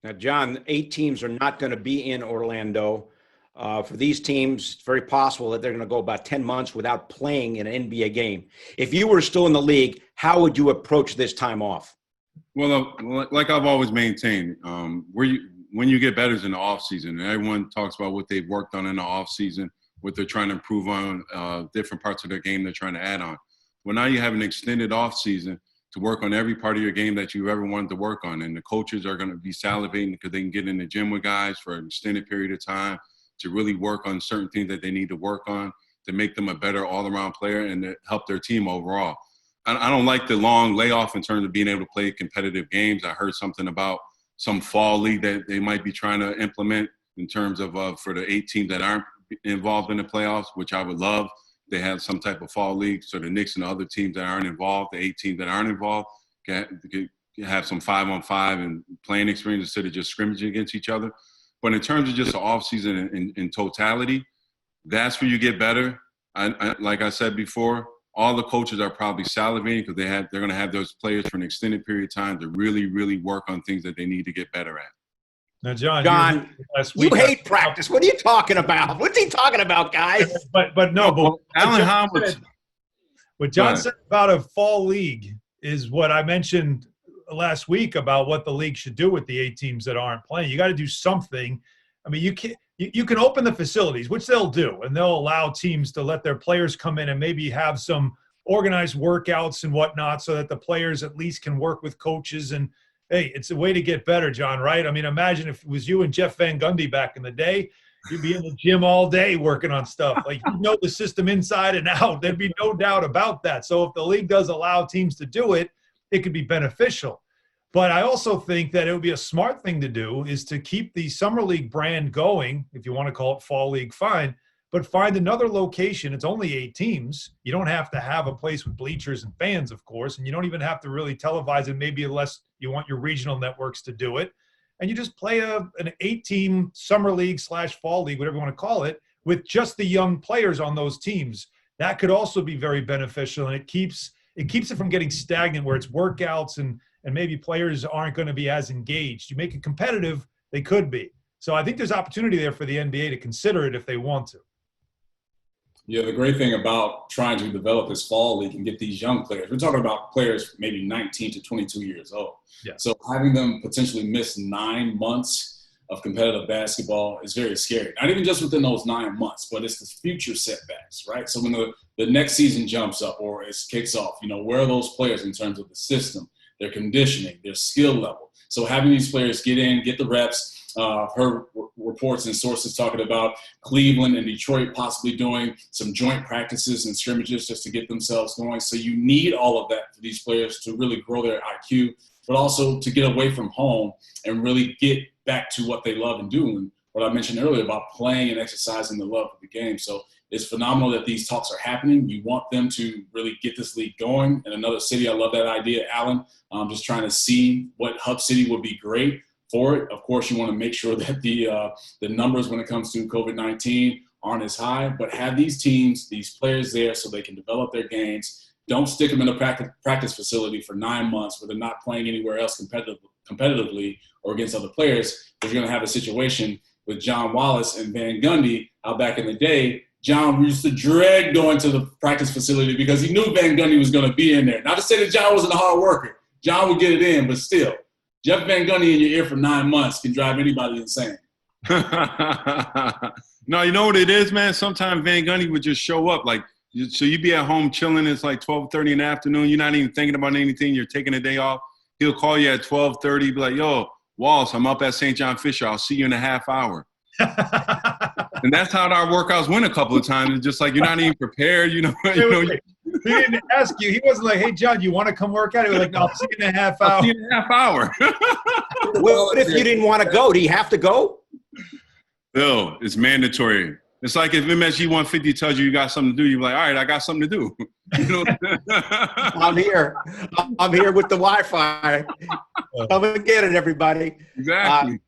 Now, John, 8 teams are not going to be in Orlando. For these teams, it's very possible that they're going to go about 10 months without playing in an NBA game. If you were still in the league, how would you approach this time off? Well, like I've always maintained, when you get better is in the off season, and everyone talks about what they've worked on in the off season, what they're trying to improve on, different parts of their game they're trying to add on. Well, now you have an extended off season to work on every part of your game that you ever wanted to work on, and the coaches are going to be salivating because they can get in the gym with guys for an extended period of time to really work on certain things that they need to work on to make them a better all-around player and to help their team overall. I don't like the long layoff in terms of being able to play competitive games. I heard something about some fall league that they might be trying to implement in terms of for the 8 teams that aren't involved in the playoffs, which I would love. They have some type of fall league, so the Knicks and the other teams that aren't involved, the 8 teams that aren't involved, can have some 5-on-5 and playing experience instead of just scrimmaging against each other. But in terms of just the offseason in totality, that's where you get better. Like I said before, all the coaches are probably salivating because they're going to have those players for an extended period of time to really, really work on things that they need to get better at. Now, John, you hate practice. What are you talking about? What's he talking about, guys? But Alan Hahn what John said about a fall league is what I mentioned last week about what the league should do with the 8 teams that aren't playing. You got to do something. I mean, you can open the facilities, which they'll do, and they'll allow teams to let their players come in and maybe have some organized workouts and whatnot so that the players at least can work with coaches. And hey, it's a way to get better, John, right? I mean, imagine if it was you and Jeff Van Gundy back in the day. You'd be in the gym all day working on stuff. Like, you know the system inside and out. There'd be no doubt about that. So if the league does allow teams to do it, it could be beneficial. But I also think that it would be a smart thing to do is to keep the Summer League brand going. If you want to call it Fall League, fine. But find another location. It's only 8 teams. You don't have to have a place with bleachers and fans, of course, and you don't even have to really televise it, maybe unless you want your regional networks to do it. And you just play an 8-team Summer League / Fall League, whatever you want to call it, with just the young players on those teams. That could also be very beneficial, and it keeps it from getting stagnant where it's workouts and maybe players aren't going to be as engaged. You make it competitive, they could be. So I think there's opportunity there for the NBA to consider it if they want to. Yeah, the great thing about trying to develop this fall league and get these young players, we're talking about players maybe 19 to 22 years old. Yeah. So having them potentially miss 9 months of competitive basketball is very scary. Not even just within those 9 months, but it's the future setbacks, right? So when the next season jumps up or it kicks off, where are those players in terms of the system, their conditioning, their skill level? So having these players get in, get the reps. Heard reports and sources talking about Cleveland and Detroit possibly doing some joint practices and scrimmages just to get themselves going. So you need all of that for these players to really grow their IQ, but also to get away from home and really get back to what they love and do. And what I mentioned earlier about playing and exercising the love of the game. So it's phenomenal that these talks are happening. You want them to really get this league going in another city. I love that idea, Alan. I'm just trying to see what hub city would be great for it. Of course, you want to make sure that the numbers when it comes to COVID-19 aren't as high, but have these teams, these players there so they can develop their games. Don't stick them in a practice facility for 9 months where they're not playing anywhere else competitively or against other players. You're going to have a situation with John Wallace and Van Gundy out back in the day. John used to dread going to the practice facility because he knew Van Gundy was going to be in there. Not to say that John wasn't a hard worker. John would get it in, but still. Jeff Van Gundy in your ear for 9 months can drive anybody insane. No, you know what it is, man? Sometimes Van Gundy would just show up. So you'd be at home chilling. It's like 12:30 in the afternoon. You're not even thinking about anything. You're taking a day off. He'll call you at 12:30, be like, yo, Wallace, I'm up at St. John Fisher. I'll see you in a half hour. And that's how our workouts went a couple of times. It's just like you're not even prepared, He didn't ask you. He wasn't like, hey, John, you want to come work out? He was like, no, I'll see you in a half hour. I'll see you in a half hour. What if you didn't want to go? Do you have to go? No, it's mandatory. It's like if MSG 150 tells you got something to do, you're like, all right, I got something to do. I'm here. I'm here with the Wi-Fi. Come and get it, everybody. Exactly.